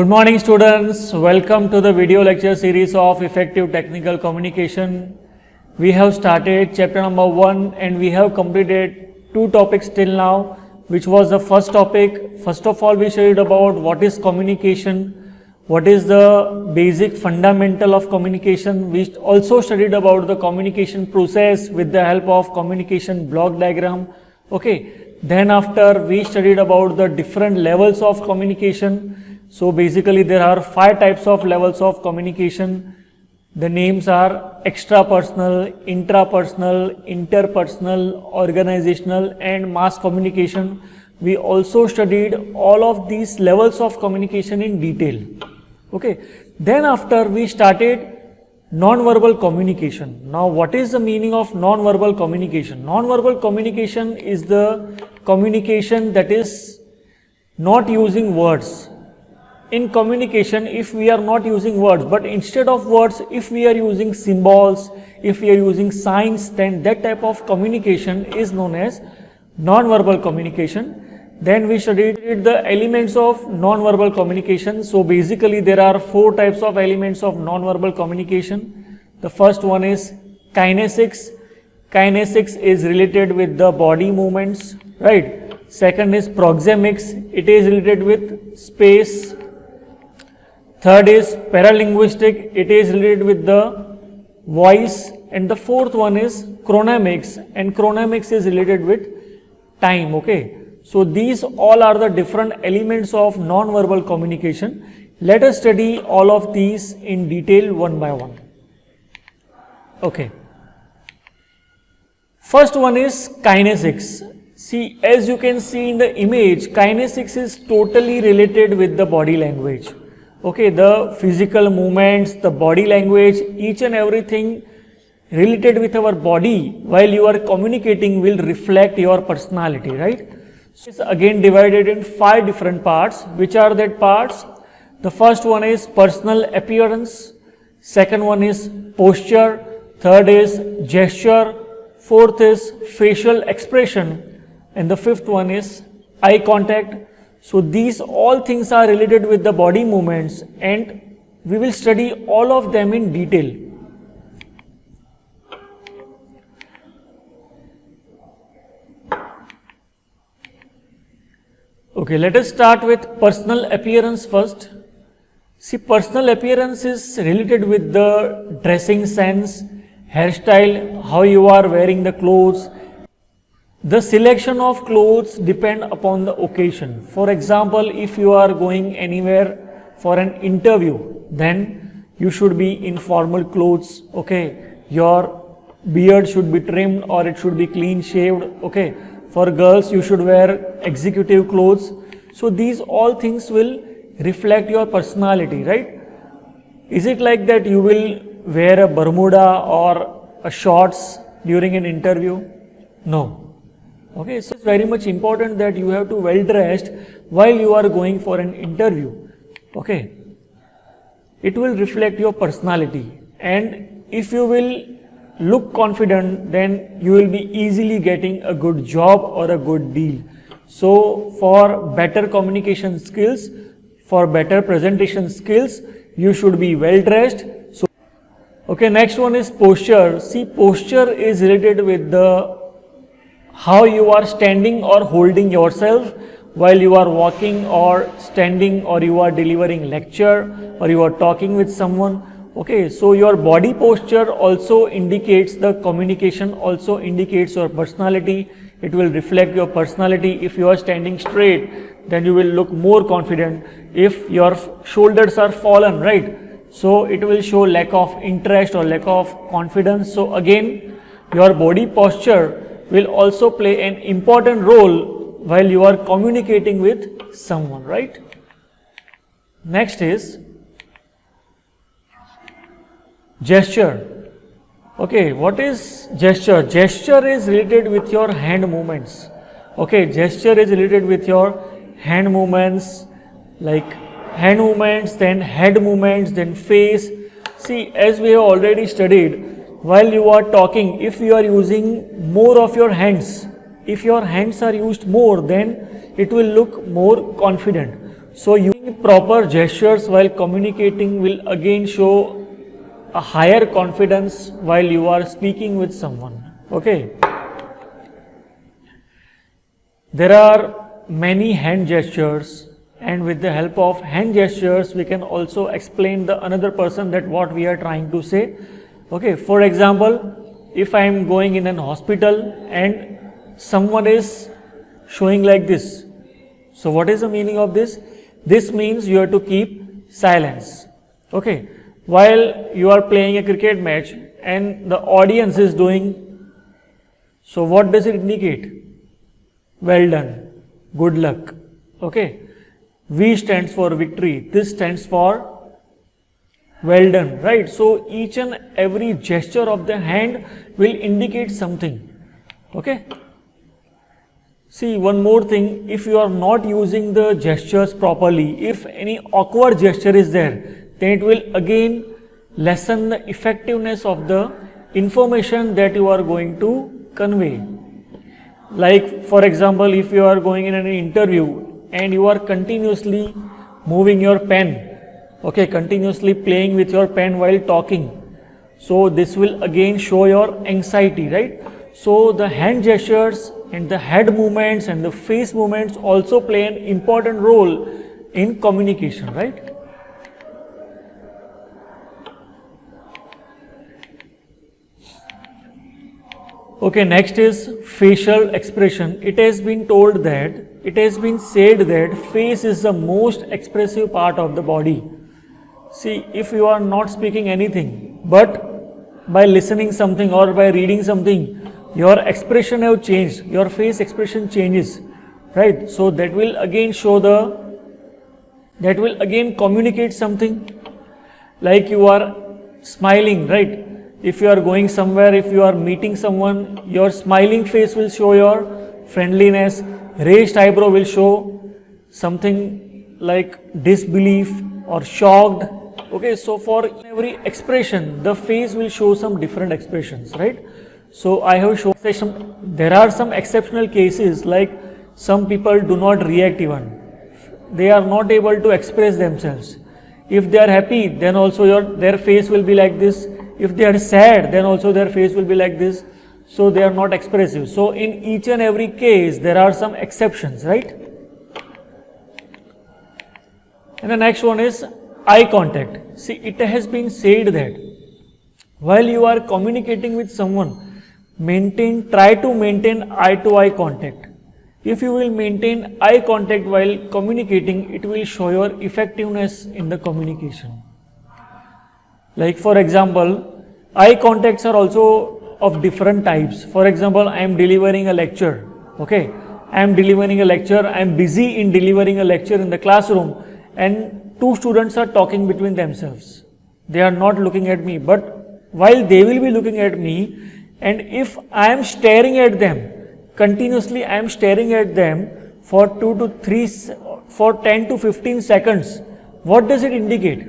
Good morning students, welcome to the video lecture series of effective technical communication. We have started chapter number 1 and we have completed 2 topics till now, which was the first topic. First of all, we studied about what is communication, what is the basic fundamental of communication. We also studied about the communication process with the help of communication block diagram. Okay, then after we studied about the different levels of communication. So basically there are 5 types of levels of communication. The names are extrapersonal, intrapersonal, interpersonal, organizational and mass communication. We also studied all of these levels of communication in detail. Okay. Then after we started non-verbal communication. Now what is the meaning of non-verbal communication? Non-verbal communication is the communication that is not using words. In communication, if we are not using words, but instead of words, if we are using symbols, if we are using signs, then that type of communication is known as non-verbal communication. Then we studied the elements of non-verbal communication. So basically there are 4 types of elements of non-verbal communication. The first one is kinesics. Kinesics is related with the body movements, right? Second is proxemics. It is related with space. Third is paralinguistic, it is related with the voice, and the fourth one is chronemics, and chronemics is related with time. Okay, so these all are the different elements of non-verbal communication. Let us study all of these in detail one by one. Okay, first one is kinesics. See, as you can see in the image, kinesics is totally related with the body language. Okay, the physical movements, the body language, each and everything related with our body while you are communicating will reflect your personality, right? So it's again divided in 5 different parts. Which are that parts? The first one is personal appearance, second one is posture, third is gesture, fourth is facial expression, and the fifth one is eye contact. So these all things are related with the body movements and we will study all of them in detail. Okay, let us start with personal appearance first. See, personal appearance is related with the dressing sense, hairstyle, how you are wearing the clothes. The selection of clothes depend upon the occasion. For example, if you are going anywhere for an interview, then you should be in formal clothes. Okay, your beard should be trimmed or it should be clean shaved. Okay, for girls you should wear executive clothes. So these all things will reflect your personality, right? Is it like that you will wear a Bermuda or a shorts during an interview? No. Okay, so it's very much important that you have to well dressed while you are going for an interview. Okay, it will reflect your personality, and if you will look confident, then you will be easily getting a good job or a good deal. So for better communication skills, for better presentation skills, you should be well dressed. So okay, next one is posture. See, posture is related with the how you are standing or holding yourself while you are walking or standing, or you are delivering lecture, or you are talking with someone. Okay, so your body posture also indicates the communication, also indicates your personality. It will reflect your personality. If you are standing straight, then you will look more confident. If your shoulders are fallen, right, so it will show lack of interest or lack of confidence. So again, your body posture will also play an important role while you are communicating with someone, right? Next is gesture. Okay, what is gesture? Gesture is related with your hand movements. Okay, gesture is related with your hand movements, like hand movements, then head movements, then face. See, as we have already studied, while you are talking, if you are using more of your hands, if your hands are used more, then it will look more confident. So using proper gestures while communicating will again show a higher confidence while you are speaking with someone. Okay. There are many hand gestures, and with the help of hand gestures we can also explain the another person that what we are trying to say. Okay, for example, if I am going in an hospital and someone is showing like this, so what is the meaning of this? This means you have to keep silence. Okay, while you are playing a cricket match and the audience is doing, so what does it indicate? Well done, good luck. Okay, V stands for victory, this stands for well done, right? So each and every gesture of the hand will indicate something. Okay. See, one more thing, if you are not using the gestures properly, if any awkward gesture is there, then it will again lessen the effectiveness of the information that you are going to convey. Like for example, if you are going in an interview and you are continuously moving your pen, okay, continuously playing with your pen while talking, so this will again show your anxiety, right? So the hand gestures and the head movements and the face movements also play an important role in communication, right? Okay, next is facial expression. It has been said that face is the most expressive part of the body. See, if you are not speaking anything, but by listening something or by reading something, your expression have changed, your face expression changes, right? So that will again communicate something. Like you are smiling, right? If you are going somewhere, if you are meeting someone, your smiling face will show your friendliness, raised eyebrow will show something like disbelief or shocked. Okay, so for every expression, the face will show some different expressions, right? So I have shown there are some exceptional cases, like some people do not react even. They are not able to express themselves. If they are happy, then also their face will be like this. If they are sad, then also their face will be like this. So they are not expressive. So in each and every case, there are some exceptions, right? And the next one is eye contact. See, it has been said that while you are communicating with someone, try to maintain eye-to-eye contact. If you will maintain eye contact while communicating, it will show your effectiveness in the communication. Like for example, eye contacts are also of different types. For example, I am delivering a lecture. Okay, I am delivering a lecture. I am busy in delivering a lecture in the classroom, and two students are talking between themselves. They are not looking at me, but while they will be looking at me, and if I am staring at them, continuously I am staring at them for 10 to 15 seconds, what does it indicate?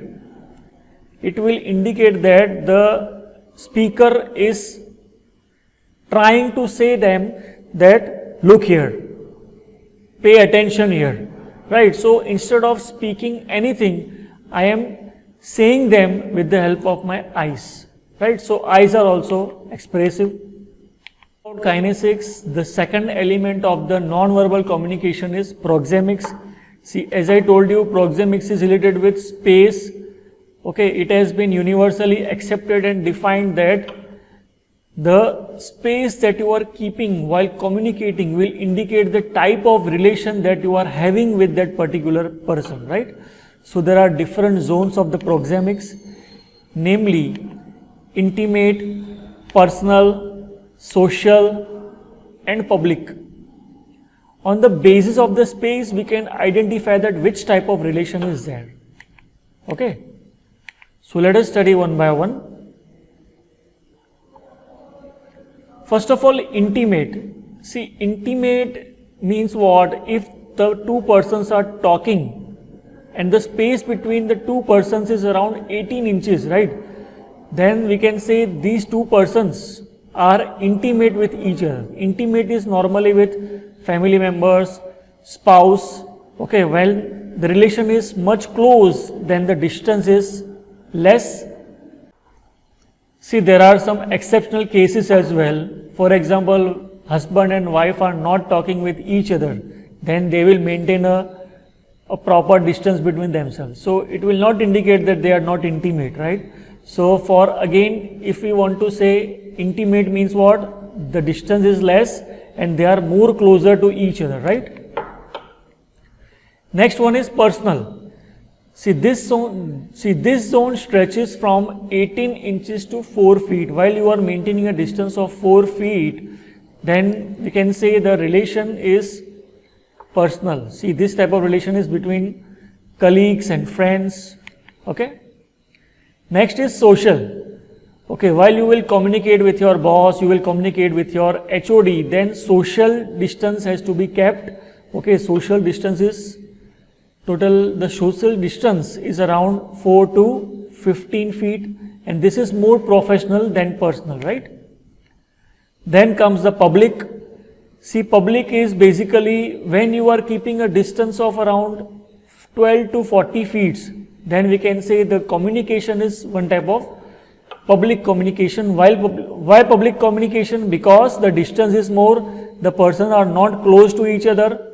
It will indicate that the speaker is trying to say them that look here, pay attention here, right? So instead of speaking anything, I am saying them with the help of my eyes, right? So eyes are also expressive. About kinesics, the second element of the non-verbal communication is proxemics. See, as I told you, proxemics is related with space. Okay, it has been universally accepted and defined that the space that you are keeping while communicating will indicate the type of relation that you are having with that particular person, right? So there are different zones of the proxemics, namely intimate, personal, social and public. On the basis of the space, we can identify that which type of relation is there. Okay. So let us study one by one. First of all, intimate. See, intimate means what? If the two persons are talking and the space between the two persons is around 18 inches, right? Then we can say these two persons are intimate with each other. Intimate is normally with family members, spouse. Okay, well, the relation is much close, then the distance is less. See, there are some exceptional cases as well. For example, husband and wife are not talking with each other, then they will maintain a proper distance between themselves. So it will not indicate that they are not intimate, right? So for again, if we want to say intimate means what? The distance is less and they are more closer to each other, right? Next one is personal. See this zone stretches from 18 inches to 4 feet. While you are maintaining a distance of 4 feet, then we can say the relation is personal. See, this type of relation is between colleagues and friends. Okay. Next is social. Okay, while you will communicate with your boss, you will communicate with your HOD, then social distance has to be kept. Okay, social distance is the social distance is around 4 to 15 feet, and this is more professional than personal, right? Then comes the public. See, public is basically when you are keeping a distance of around 12 to 40 feet, then we can say the communication is one type of public communication. Why public communication? Because the distance is more, the persons are not close to each other.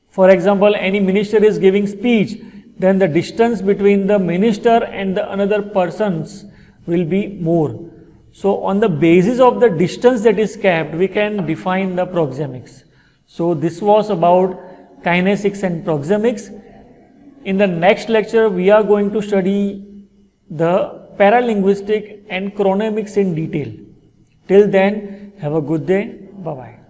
For example, any minister is giving speech, then the distance between the minister and the another persons will be more. So on the basis of the distance that is kept, we can define the proxemics. So this was about kinesics and proxemics. In the next lecture, we are going to study the paralinguistic and chronemics in detail. Till then, have a good day. Bye-bye.